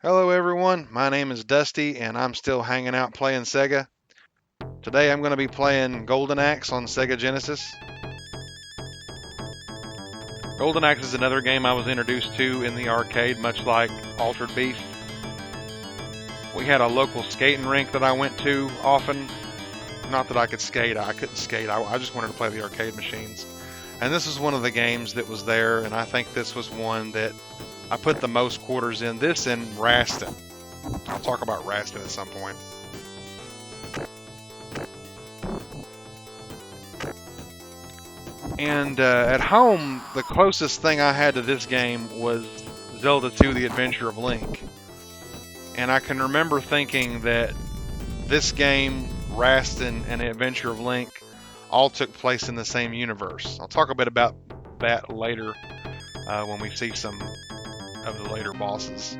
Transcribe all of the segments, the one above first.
Hello everyone, my name is Dusty and I'm still hanging out playing Sega. Today I'm going to be playing Golden Axe on Sega Genesis. Golden Axe is another game I was introduced to in the arcade, much like Altered Beast. We had a local skating rink that I went to often. Not that I could skate, I couldn't skate, I just wanted to play the arcade machines. And this was one of the games that was there, and I think this was one that I put the most quarters in. This and Raston. I'll talk about Raston at some point. And at home, the closest thing I had to this game was Zelda 2: The Adventure of Link. And I can remember thinking that this game, Raston, and The Adventure of Link all took place in the same universe. I'll talk a bit about that later when we see some of the later bosses.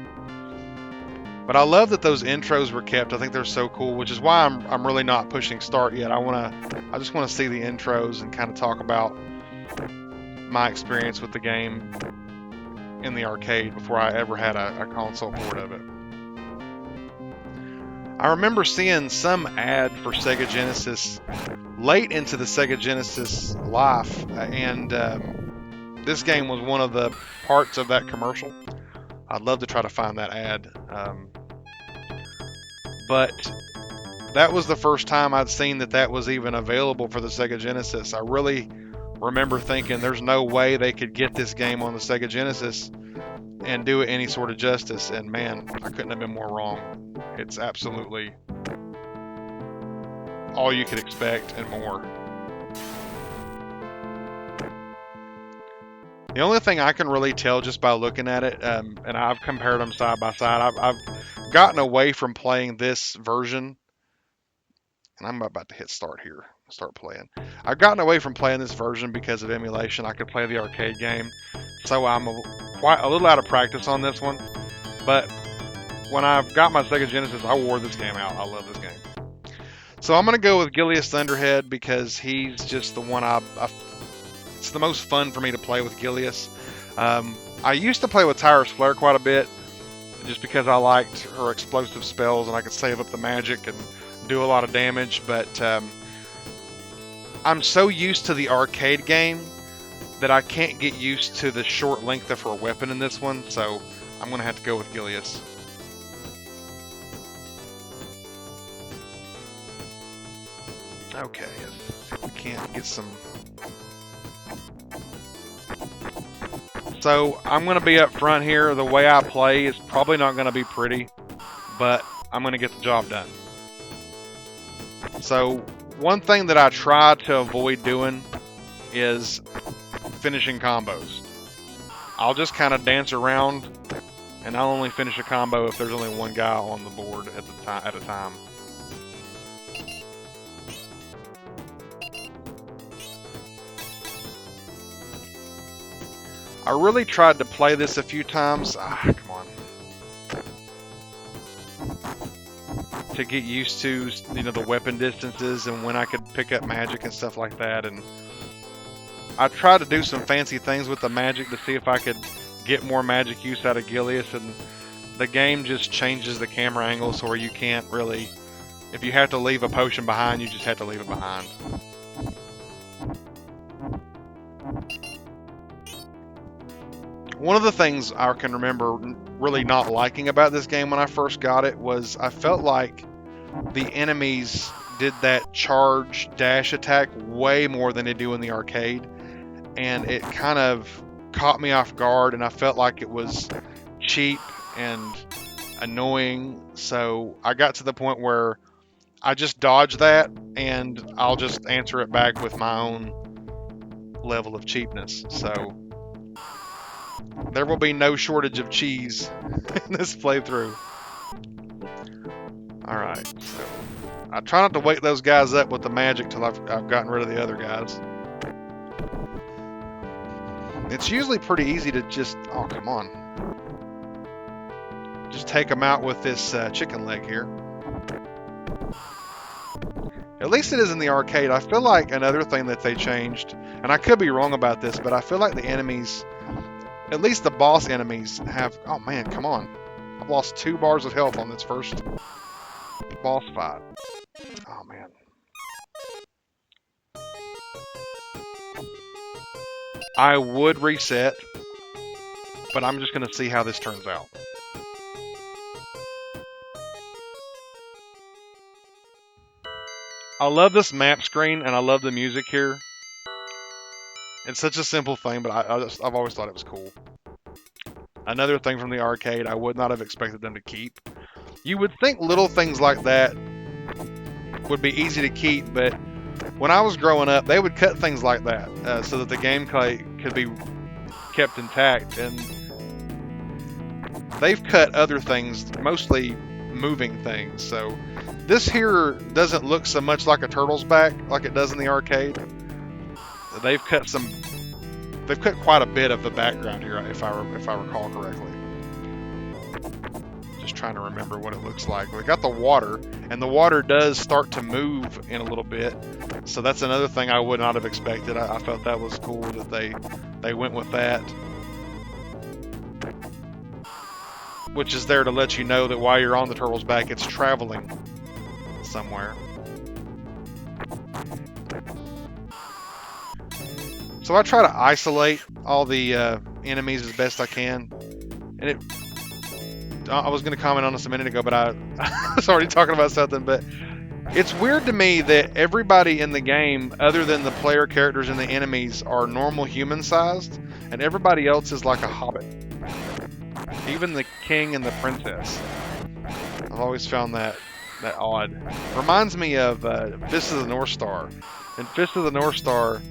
But I love that those intros were kept. I think they're so cool, which is why I'm really not pushing start yet. I just want to see the intros and kind of talk about my experience with the game in the arcade before I ever had a console port of it. I remember seeing some ad for Sega Genesis late into the Sega Genesis life, and this game was one of the parts of that commercial. I'd love to try to find that ad. But that was the first time I'd seen that was even available for the Sega Genesis. I really remember thinking there's no way they could get this game on the Sega Genesis and do it any sort of justice. And man, I couldn't have been more wrong. It's absolutely all you could expect and more. The only thing I can really tell just by looking at it, and I've compared them side by side, I've gotten away from playing this version, and I'm about to hit start here, start playing. I've gotten away from playing this version because of emulation. I could play the arcade game, so I'm quite a little out of practice on this one, but when I've got my Sega Genesis, I wore this game out. I love this game. So I'm going to go with Gilius Thunderhead because he's just the one it's the most fun for me to play with Gilius. I used to play with Tyrus Flare quite a bit, just because I liked her explosive spells and I could save up the magic and do a lot of damage, but I'm so used to the arcade game that I can't get used to the short length of her weapon in this one, so I'm going to have to go with Gilius. Okay, if we can't get some... So I'm going to be up front here. The way I play is probably not going to be pretty, but I'm going to get the job done. So one thing that I try to avoid doing is finishing combos. I'll just kind of dance around, and I'll only finish a combo if there's only one guy on the board at a time. I really tried to play this a few times. Come on. To get used to, the weapon distances and when I could pick up magic and stuff like that. And I tried to do some fancy things with the magic to see if I could get more magic use out of Gilius. And the game just changes the camera angle so where you can't really, if you have to leave a potion behind, you just have to leave it behind. One of the things I can remember really not liking about this game when I first got it was I felt like the enemies did that charge dash attack way more than they do in the arcade, and it kind of caught me off guard, and I felt like it was cheap and annoying. So I got to the point where I just dodge that and I'll just answer it back with my own level of cheapness. So there will be no shortage of cheese in this playthrough. Alright, so I try not to wake those guys up with the magic till I've gotten rid of the other guys. It's usually pretty easy to just, oh come on, just take them out with this chicken leg here. At least it is in the arcade. I feel like another thing that they changed, and I could be wrong about this, but I feel like the enemies, at least the boss enemies, have... Oh man, come on. I've lost 2 bars of health on this first boss fight. Oh man. I would reset, but I'm just going to see how this turns out. I love this map screen, and I love the music here. It's such a simple thing, but I've always thought it was cool. Another thing from the arcade I would not have expected them to keep. You would think little things like that would be easy to keep, but when I was growing up, they would cut things like that so that the gameplay could be kept intact, and they've cut other things, mostly moving things. So this here doesn't look so much like a turtle's back like it does in the arcade. They've cut quite a bit of the background here, if I recall correctly. Just trying to remember what it looks like. We got the water, and the water does start to move in a little bit. So that's another thing I would not have expected. I felt that was cool that they went with that. Which is there to let you know that while you're on the turtle's back, it's traveling somewhere. So I try to isolate all the enemies as best I can. And I was going to comment on this a minute ago, but I was already talking about something. But it's weird to me that everybody in the game, other than the player characters and the enemies, are normal human-sized, and everybody else is like a hobbit. Even the king and the princess. I've always found that odd. Reminds me of Fist of the North Star. In Fist of the North Star,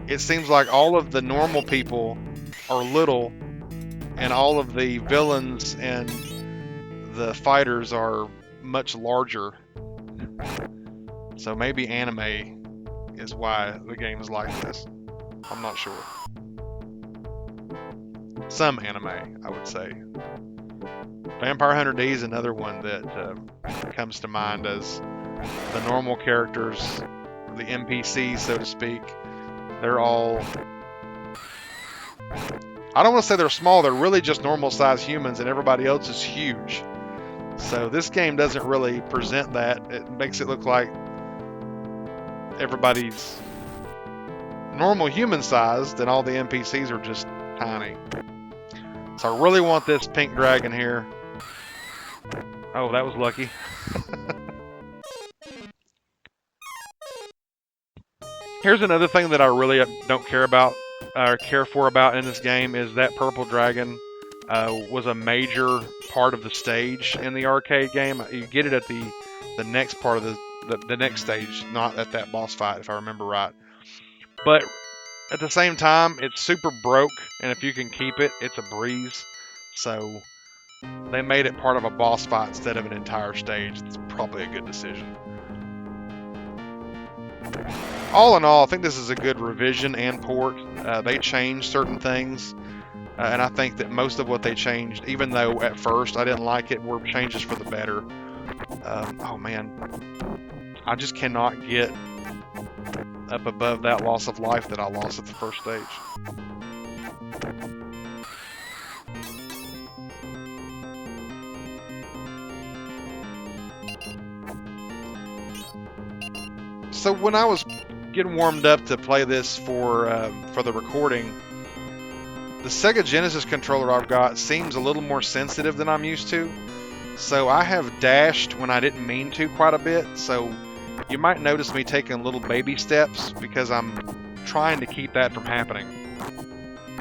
it seems like all of the normal people are little, and all of the villains and the fighters are much larger. So maybe anime is why the game is like this. I'm not sure. Some anime, I would say. Vampire Hunter D is another one that comes to mind as the normal characters, the NPCs, so to speak. They're all... I don't want to say they're small, they're really just normal-sized humans, and everybody else is huge. So this game doesn't really present that. It makes it look like everybody's normal human-sized, and all the NPCs are just tiny. So I really want this pink dragon here. Oh, that was lucky. Here's another thing that I really don't care for about in this game is that purple dragon was a major part of the stage in the arcade game. You get it at the next part of the next stage, not at that boss fight, if I remember right. But at the same time, it's super broke, and if you can keep it, it's a breeze. So they made it part of a boss fight instead of an entire stage. It's probably a good decision. All in all, I think this is a good revision and port. They changed certain things, and I think that most of what they changed, even though at first I didn't like it, were changes for the better. Oh man, I just cannot get up above that loss of life that I lost at the first stage. So when I was getting warmed up to play this for the recording, the Sega Genesis controller I've got seems a little more sensitive than I'm used to. So I have dashed when I didn't mean to quite a bit. So you might notice me taking little baby steps because I'm trying to keep that from happening.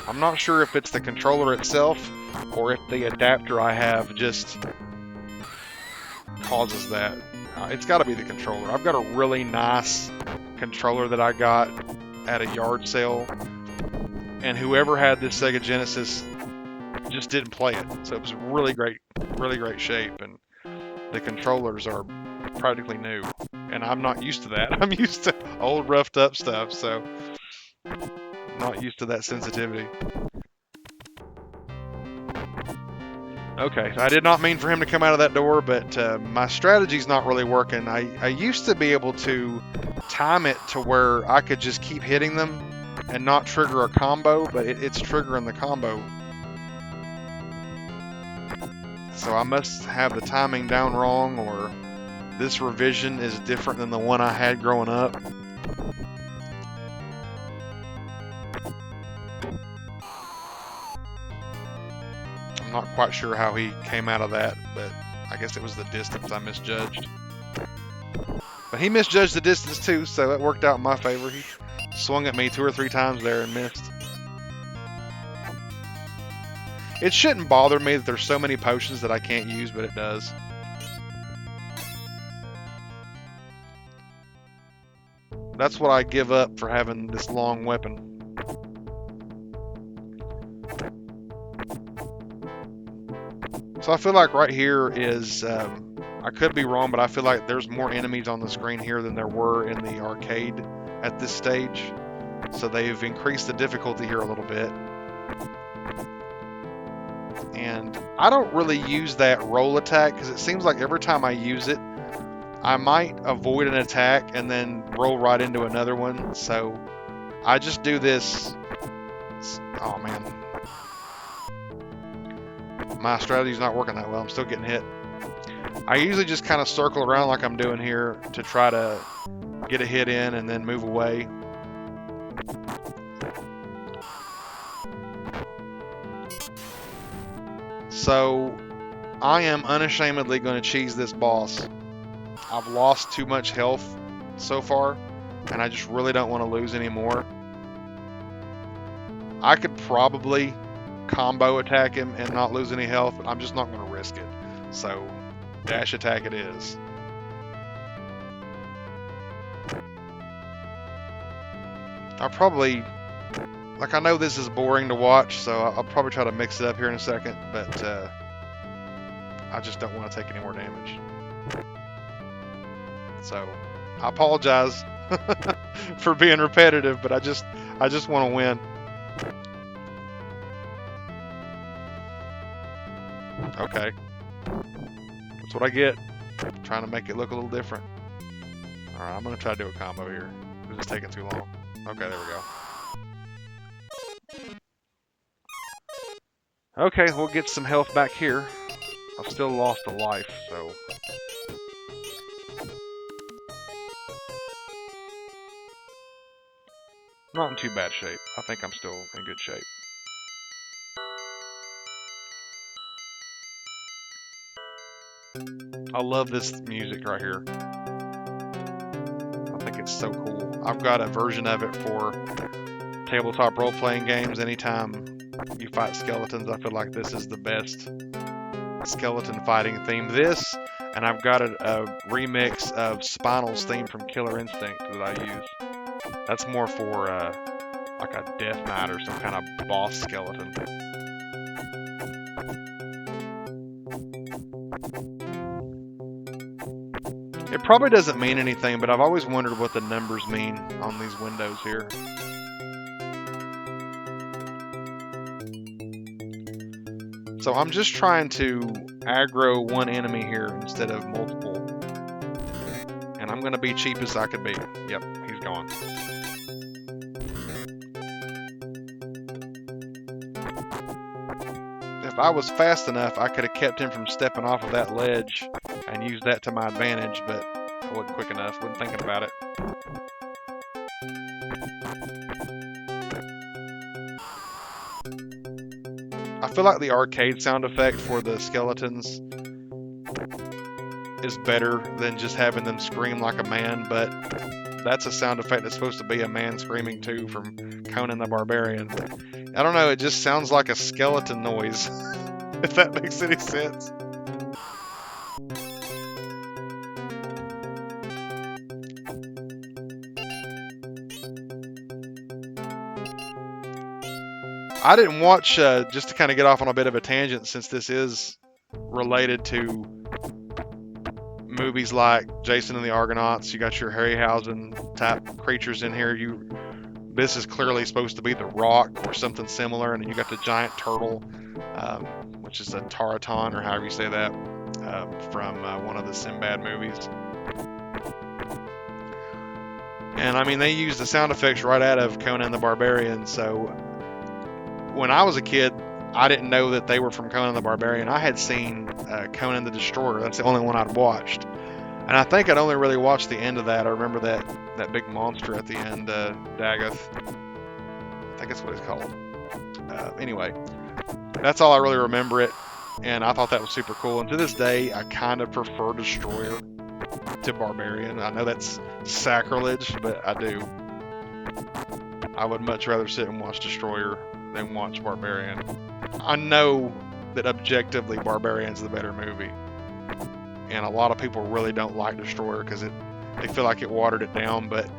I'm not sure if it's the controller itself or if the adapter I have just causes that. It's got to be the controller. I've got a really nice controller that I got at a yard sale, and whoever had this Sega Genesis just didn't play it. So it was really great shape, and the controllers are practically new, and I'm not used to that. I'm used to old roughed up stuff, so I'm not used to that sensitivity. Okay, so I did not mean for him to come out of that door, but my strategy's not really working. I used to be able to time it to where I could just keep hitting them and not trigger a combo, but it's triggering the combo. So I must have the timing down wrong, or this revision is different than the one I had growing up. I'm not quite sure how he came out of that, but I guess it was the distance I misjudged. But he misjudged the distance too, so it worked out in my favor. He swung at me 2 or 3 times there and missed. It shouldn't bother me that there's so many potions that I can't use, but it does. That's what I give up for having this long weapon. So I feel like right here is, I could be wrong, but I feel like there's more enemies on the screen here than there were in the arcade at this stage. So they've increased the difficulty here a little bit. And I don't really use that roll attack because it seems like every time I use it, I might avoid an attack and then roll right into another one. So I just do this. Oh man. My strategy's not working that well. I'm still getting hit. I usually just kind of circle around like I'm doing here to try to get a hit in and then move away. So I am unashamedly going to cheese this boss. I've lost too much health so far, and I just really don't want to lose any more. I could probably combo attack him and not lose any health, but I'm just not going to risk it. So dash attack it is. I'll probably, like, I know this is boring to watch, so I'll probably try to mix it up here in a second, but I just don't want to take any more damage. So I apologize for being repetitive, but I just want to win. Okay, that's what I get. I'm trying to make it look a little different. All right, I'm gonna try to do a combo here. This is taking too long. Okay, there we go. Okay, we'll get some health back here. I've still lost a life, so. Not in too bad shape. I think I'm still in good shape. I love this music right here. I think it's so cool. I've got a version of it for tabletop role-playing games. Anytime you fight skeletons, I feel like this is the best skeleton fighting theme. This, and I've got a remix of Spinal's theme from Killer Instinct that I use. That's more for like a Death Knight or some kind of boss skeleton. It probably doesn't mean anything, but I've always wondered what the numbers mean on these windows here. So I'm just trying to aggro one enemy here instead of multiple. And I'm going to be cheap as I could be. Yep, he's gone. If I was fast enough, I could have kept him from stepping off of that ledge and used that to my advantage, but I wasn't quick enough, wasn't thinking about it. I feel like the arcade sound effect for the skeletons is better than just having them scream like a man, but that's a sound effect that's supposed to be a man screaming too from Conan the Barbarian. But I don't know, it just sounds like a skeleton noise, if that makes any sense. I didn't watch, just to kind of get off on a bit of a tangent, since this is related to movies like Jason and the Argonauts. You got your Harryhausen type creatures in here. This is clearly supposed to be the Rock or something similar, and then you got the giant turtle, which is a Taraton, or however you say that, from one of the Sinbad movies. And I mean, they use the sound effects right out of Conan the Barbarian, so when I was a kid, I didn't know that they were from Conan the Barbarian. I had seen Conan the Destroyer. That's the only one I'd watched. And I think I'd only really watched the end of that. I remember that big monster at the end, Dagoth. I think that's what it's called. Anyway, that's all I really remember it. And I thought that was super cool. And to this day, I kind of prefer Destroyer to Barbarian. I know that's sacrilege, but I do. I would much rather sit and watch Destroyer than watch Barbarian. I know that objectively Barbarian's the better movie. And a lot of people really don't like Destroyer because they feel like it watered it down. But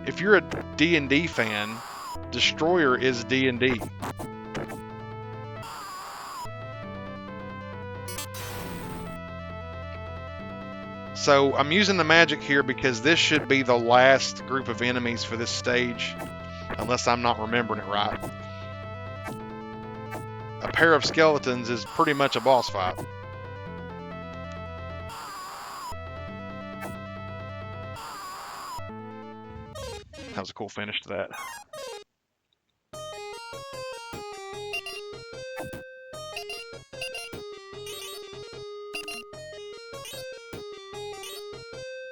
if you're a D&D fan, Destroyer is D&D. So I'm using the magic here because this should be the last group of enemies for this stage, unless I'm not remembering it right. A pair of skeletons is pretty much a boss fight. That was a cool finish to that.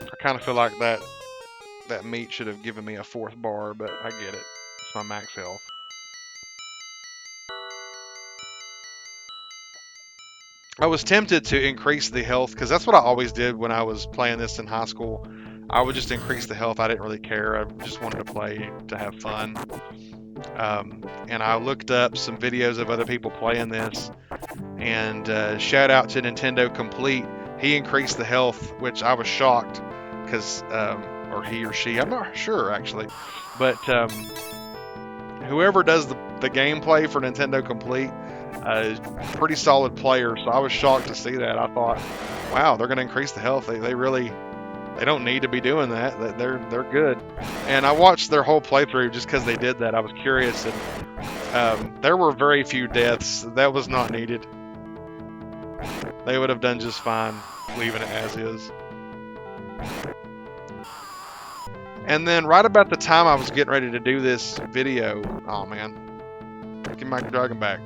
I kind of feel like that meat should have given me a 4th bar, but I get it. It's my max health. I was tempted to increase the health because that's what I always did when I was playing this in high school. I would just increase the health. I didn't really care. I just wanted to play to have fun. And I looked up some videos of other people playing this, and shout out to Nintendo Complete. He increased the health, which I was shocked because, or he or she, I'm not sure actually, but whoever does the gameplay for Nintendo Complete, pretty solid player. So I was shocked to see that. I thought, wow, they're going to increase the health. They don't need to be doing that. They're good. And I watched their whole playthrough just because they did that. I was curious, and there were very few deaths. That was not needed. They would have done just fine leaving it as is. And then right about the time I was getting ready to do this video, oh man, give my dragon back.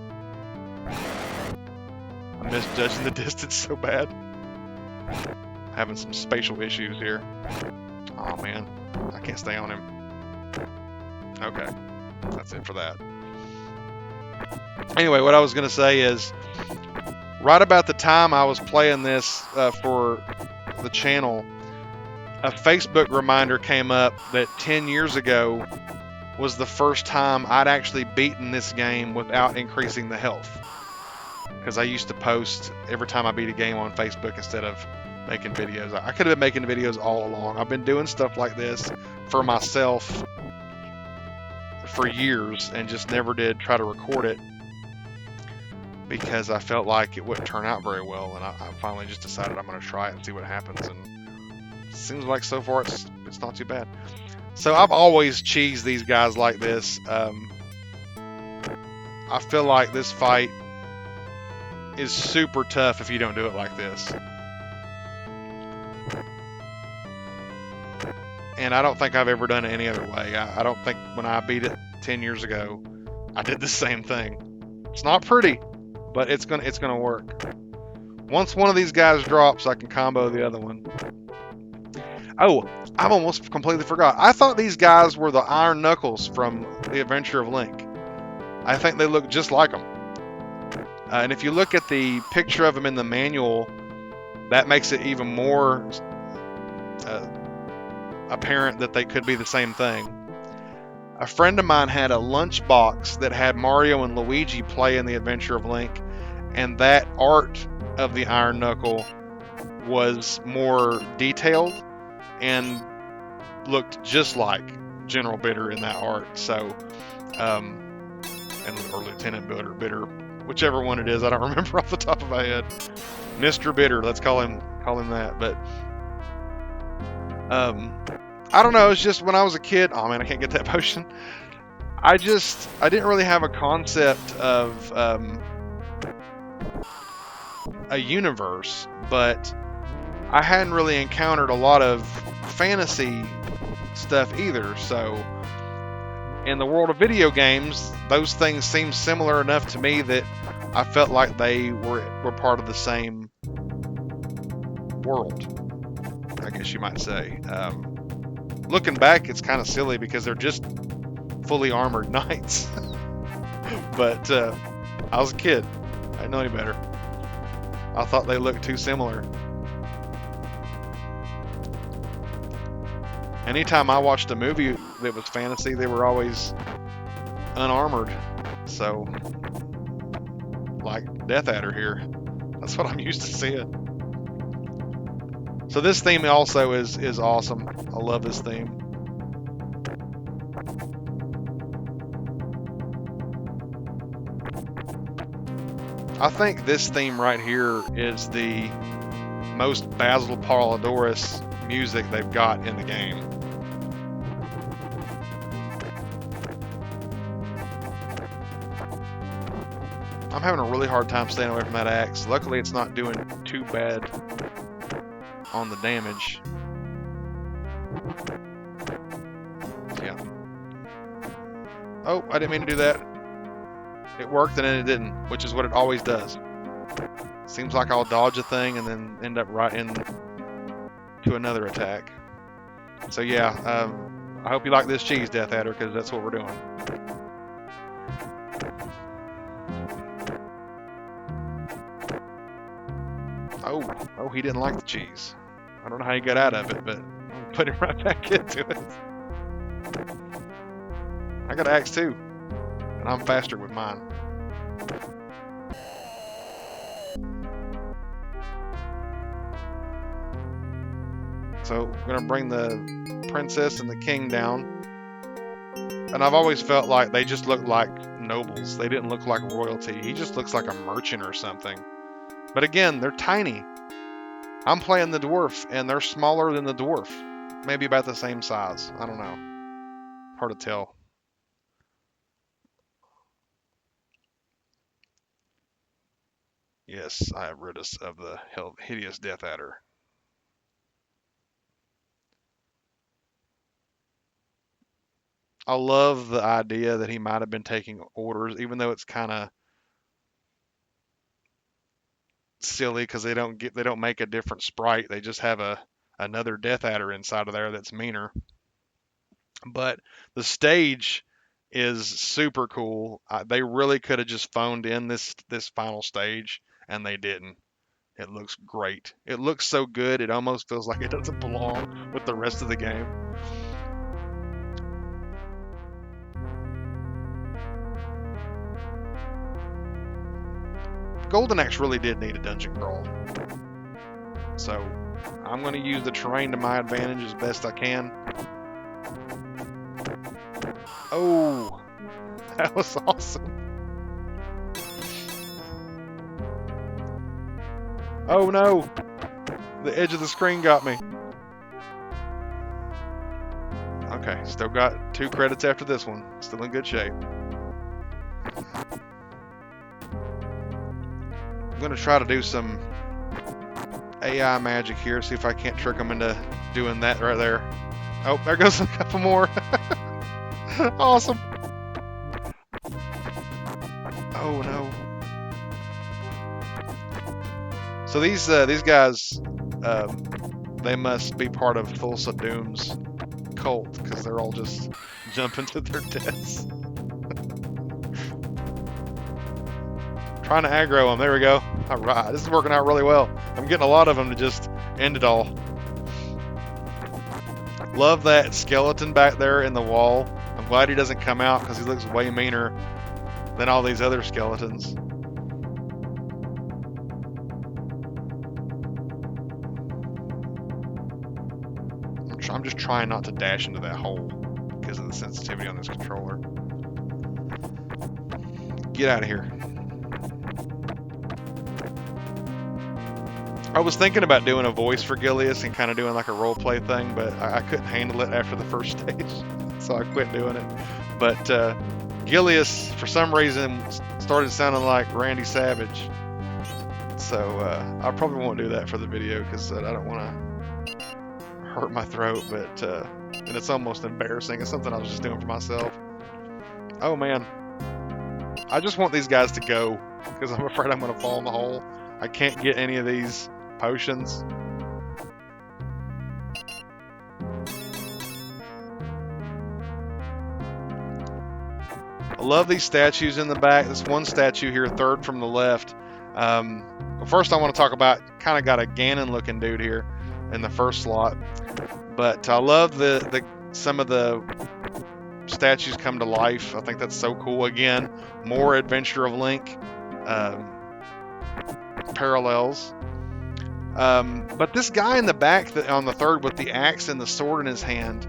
I'm misjudging the distance so bad. Having some spatial issues here. Oh man, I can't stay on him. Okay, that's it for that. Anyway, what I was going to say is, right about the time I was playing this for the channel, a Facebook reminder came up that 10 years ago was the first time I'd actually beaten this game without increasing the health. Because I used to post every time I beat a game on Facebook instead of making videos. I could have been making videos all along. I've been doing stuff like this for myself for years and just never did try to record it because I felt like it wouldn't turn out very well, and I finally just decided I'm going to try it and see what happens, and it seems like so far it's not too bad. So I've always cheesed these guys like this. I feel like this fight is super tough if you don't do it like this. And I don't think I've ever done it any other way. I don't think when I beat it 10 years ago, I did the same thing. It's not pretty, but it's gonna work. Once one of these guys drops, I can combo the other one. Oh, I've almost completely forgot. I thought these guys were the Iron Knuckles from The Adventure of Link. I think they look just like them. And if you look at the picture of them in the manual, that makes it even more apparent that they could be the same thing. A friend of mine had a lunchbox that had Mario and Luigi play in The Adventure of Link, and that art of the Iron Knuckle was more detailed and looked just like General Bitter in that art. So, or Lieutenant Bitter, whichever one it is, I don't remember off the top of my head. Mr. Bitter, let's call him that. But I don't know, it's just when I was a kid, oh man, I can't get that potion. I didn't really have a concept of a universe, but I hadn't really encountered a lot of fantasy stuff either. So in the world of video games, those things seem similar enough to me that I felt like they were part of the same world, I guess you might say. Looking back, it's kind of silly because they're just fully armored knights. But I was a kid. I didn't know any better. I thought they looked too similar. Anytime I watched a movie that was fantasy, they were always unarmored. So, like Death Adder here. That's what I'm used to seeing. So this theme also is awesome. I love this theme. I think this theme right here is the most Basil Polidoris music they've got in the game. I'm having a really hard time staying away from that axe. Luckily, it's not doing too bad on the damage. Yeah. Oh, I didn't mean to do that. It worked and then it didn't, which is what it always does. Seems like I'll dodge a thing and then end up right into another attack. So yeah, I hope you like this cheese, Death Adder, because that's what we're doing. Oh, he didn't like the cheese. I don't know how he got out of it, but I'll put him right back into it. I got an axe too, and I'm faster with mine. So I'm gonna bring the princess and the king down. And I've always felt like they just look like nobles. They didn't look like royalty. He just looks like a merchant or something. But again, they're tiny. I'm playing the dwarf, and they're smaller than the dwarf. Maybe about the same size. I don't know. Hard to tell. Yes, I have rid of the hideous Death Adder. I love the idea that he might have been taking orders, even though it's kind of silly because they don't make a different sprite. They just have another Death Adder inside of there that's meaner. But the stage is super cool. They really could have just phoned in this final stage, and they didn't. It looks great. It looks so good, it almost feels like it doesn't belong with the rest of the game. Golden Axe really did need a dungeon crawl. So I'm going to use the terrain to my advantage as best I can. Oh, that was awesome. Oh no, the edge of the screen got me. Okay, still got 2 credits after this one. Still in good shape. I'm going to try to do some AI magic here, see if I can't trick them into doing that right there. Oh, there goes a couple more. Awesome. Oh no. So these guys, they must be part of Thulsa Doom's cult because they're all just jumping to their deaths. Trying to aggro them. There we go. All right, this is working out really well. I'm getting a lot of them to just end it all. Love that skeleton back there in the wall. I'm glad he doesn't come out because he looks way meaner than all these other skeletons. I'm just trying not to dash into that hole because of the sensitivity on this controller. Get out of here. I was thinking about doing a voice for Gilius and kind of doing like a role play thing, but I couldn't handle it after the first stage, so I quit doing it. But Gilius, for some reason, started sounding like Randy Savage, so I probably won't do that for the video because I don't want to hurt my throat. But and it's almost embarrassing. It's something I was just doing for myself. Oh man, I just want these guys to go. because I'm afraid I'm going to fall in the hole. I can't get any of these potions. I love these statues in the back. This one statue here, third from the left. First, I want to talk about, kind of got a Ganon looking dude here in the first slot. But I love the some of the statues come to life. I think that's so cool. Again, more Adventure of Link parallels. But this guy in the back on the third with the axe and the sword in his hand,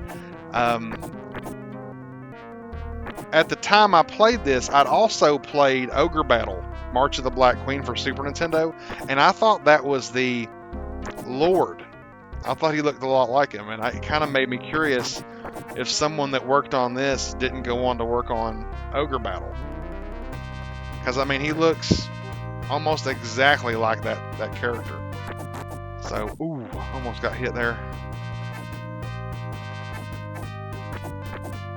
at the time I played this, I'd also played Ogre Battle, March of the Black Queen for Super Nintendo, and I thought that was the Lord. I thought he looked a lot like him, and it kind of made me curious if someone that worked on this didn't go on to work on Ogre Battle. Because, I mean, he looks almost exactly like that character. So, ooh, almost got hit there.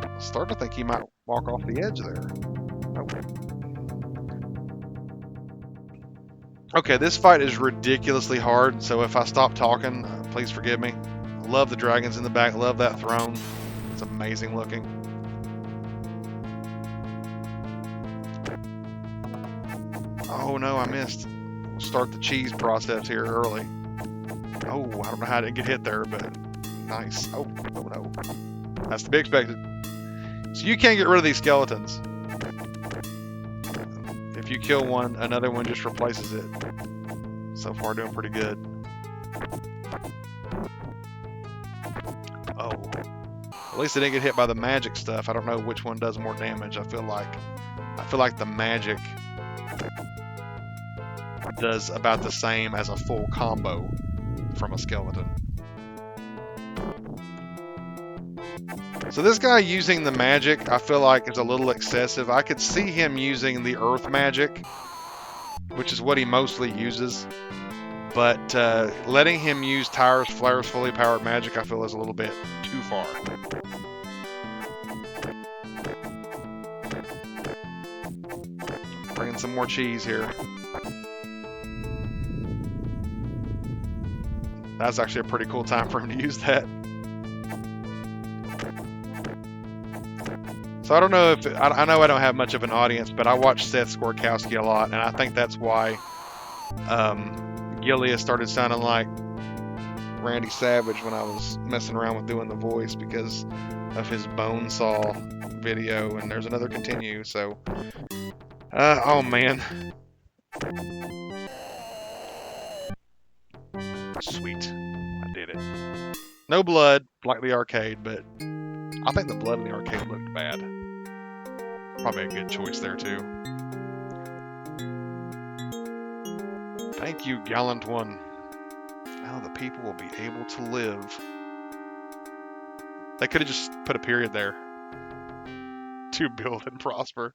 I start to think he might walk off the edge there. Okay, this fight is ridiculously hard, so if I stop talking, please forgive me. Love the dragons in the back, love that throne. It's amazing looking. Oh no, I missed. We'll start the cheese process here early. Oh, I don't know how to get hit there, but nice. Oh no. That's to be expected. So you can't get rid of these skeletons. If you kill one, another one just replaces it. So far, doing pretty good. Oh. At least I didn't get hit by the magic stuff. I don't know which one does more damage. I feel like the magic does about the same as a full combo from a skeleton. So this guy using the magic, I feel like is a little excessive. I could see him using the earth magic, which is what he mostly uses. But letting him use Tyre's Flare's fully powered magic, I feel is a little bit too far. Bringing some more cheese here. That's actually a pretty cool time for him to use that. So I don't know if, I know I don't have much of an audience, but I watch Seth Skorkowski a lot, and I think that's why Gilead started sounding like Randy Savage when I was messing around with doing the voice, because of his bone saw video, and there's another continue, so oh man. Sweet. I did it. No blood, like the arcade, but I think the blood in the arcade looked bad. Probably a good choice there, too. Thank you, gallant one. Now the people will be able to live. They could have just put a period there. To build and prosper.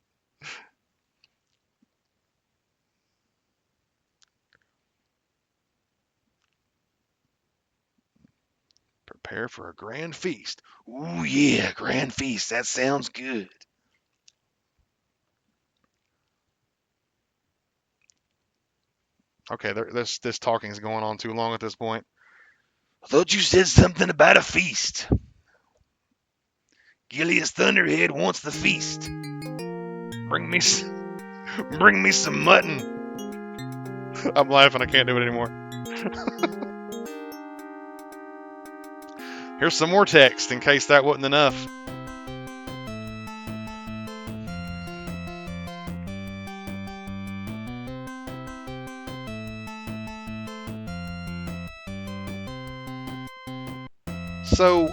Prepare for a grand feast. Ooh, yeah, grand feast. That sounds good. Okay, this talking is going on too long at this point. I thought you said something about a feast. Gilead's Thunderhead wants the feast. Bring me some mutton. I'm laughing. I can't do it anymore. Here's some more text in case that wasn't enough. So,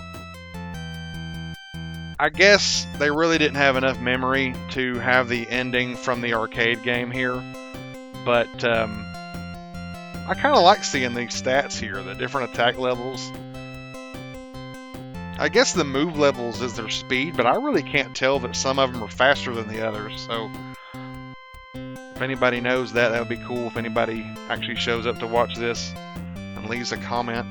I guess they really didn't have enough memory to have the ending from the arcade game here, but I kind of like seeing these stats here, the different attack levels. I guess the move levels is their speed, but I really can't tell that some of them are faster than the others, so if anybody knows that, that would be cool if anybody actually shows up to watch this and leaves a comment.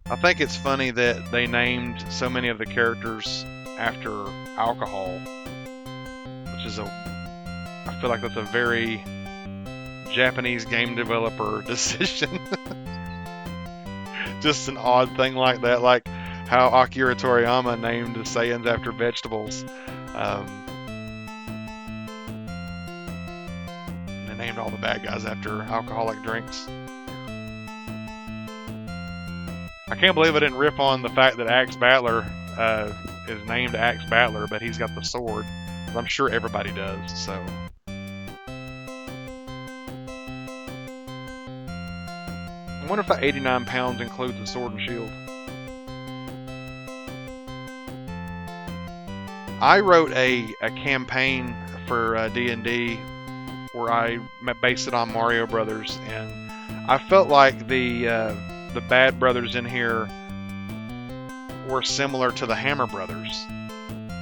I think it's funny that they named so many of the characters after alcohol, which is I feel like that's a very Japanese game developer decision. Just an odd thing like that, like how Akira Toriyama named the Saiyans after vegetables. They named all the bad guys after alcoholic drinks. I can't believe I didn't rip on the fact that Axe Battler is named Axe Battler, but he's got the sword. I'm sure everybody does, so. I wonder if that 89 pounds includes the sword and shield. I wrote a campaign for D&D where I based it on Mario Brothers, and I felt like the Bad Brothers in here were similar to the Hammer Brothers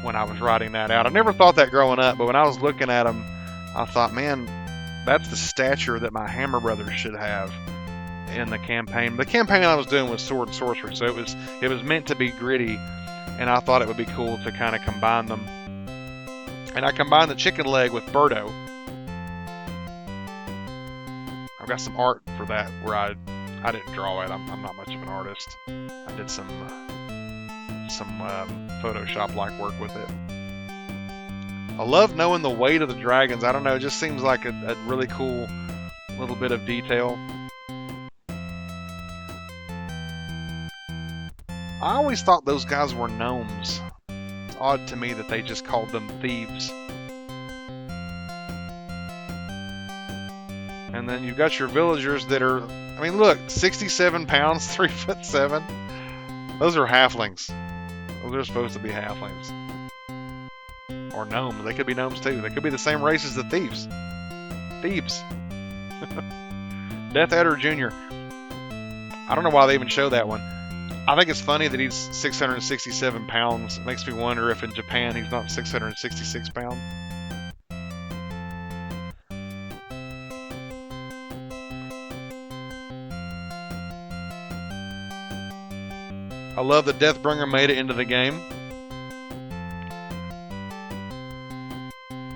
when I was writing that out. I never thought that growing up, but when I was looking at them, I thought, man, that's the stature that my Hammer Brothers should have in the campaign. The campaign I was doing was sword and sorcery, so it was meant to be gritty, and I thought it would be cool to kind of combine them. And I combined the chicken leg with Birdo. I've got some art for that where I didn't draw it. I'm not much of an artist. I did some Photoshop-like work with it. I love knowing the weight of the dragons. I don't know, it just seems like a really cool little bit of detail. I always thought those guys were gnomes. It's odd to me that they just called them thieves. And then you've got your villagers that are, I mean, look, 67 pounds, 3'7". Those are halflings. Those are supposed to be halflings. Or gnomes. They could be gnomes too. They could be the same race as the thieves. Thieves. Death Adder Jr. I don't know why they even show that one. I think it's funny that he's 667 pounds. It makes me wonder if in Japan he's not 666 pounds. I love that Deathbringer made it into the game.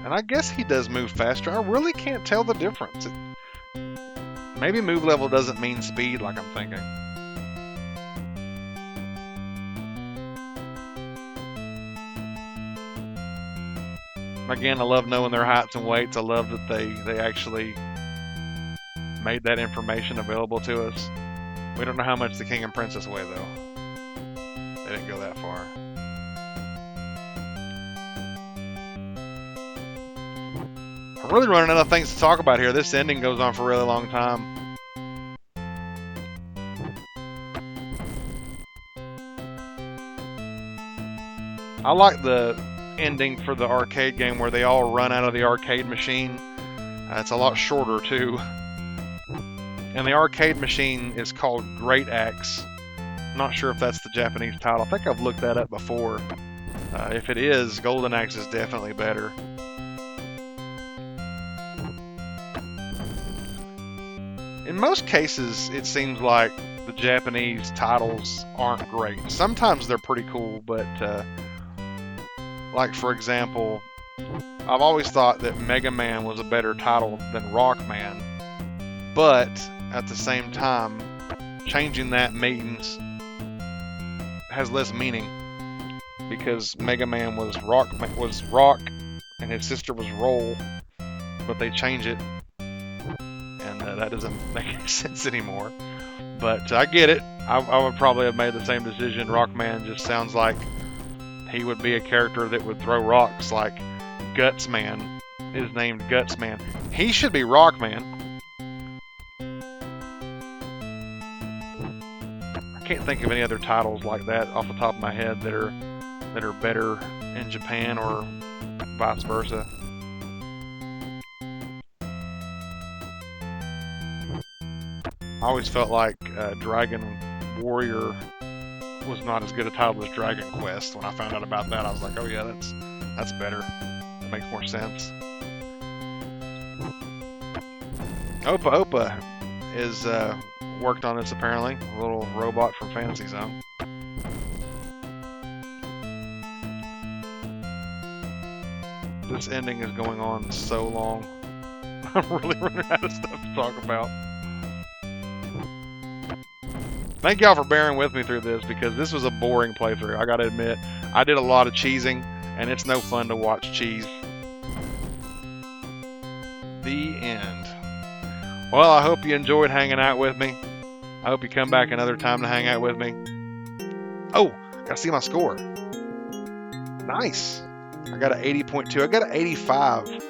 And I guess he does move faster. I really can't tell the difference. Maybe move level doesn't mean speed like I'm thinking. Again, I love knowing their heights and weights. I love that they actually made that information available to us. We don't know how much the King and Princess weigh, though. They didn't go that far. I'm really running out of things to talk about here. This ending goes on for a really long time. I like the ending for the arcade game where they all run out of the arcade machine. It's a lot shorter too. And the arcade machine is called Great Axe. I'm not sure if that's the Japanese title. I think I've looked that up before. If it is, Golden Axe is definitely better. In most cases, it seems like the Japanese titles aren't great. Sometimes they're pretty cool, but like, for example, I've always thought that Mega Man was a better title than Rockman, but at the same time, changing that has less meaning, because Mega Man was Rock and his sister was Roll, but they change it, and that doesn't make any sense anymore. But I get it. I would probably have made the same decision. Rockman just sounds like he would be a character that would throw rocks, like Gutsman is named Gutsman. He should be Rockman. I can't think of any other titles like that off the top of my head that are better in Japan or vice versa. I always felt like Dragon Warrior was not as good a title as Dragon Quest. When I found out about that, I was like, oh yeah, that's better. That makes more sense. Opa Opa is worked on this apparently. A little robot from Fantasy Zone. This ending is going on so long. I'm really running out of stuff to talk about. Thank y'all for bearing with me through this because this was a boring playthrough. I gotta admit, I did a lot of cheesing, and it's no fun to watch cheese. The end. Well, I hope you enjoyed hanging out with me. I hope you come back another time to hang out with me. Oh, gotta see my score. Nice. I got an 80.2. I got an 85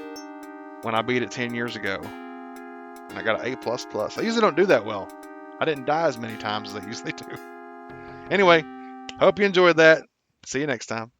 when I beat it 10 years ago. And I got an A++. I usually don't do that well. I didn't die as many times as I usually do. Anyway, hope you enjoyed that. See you next time.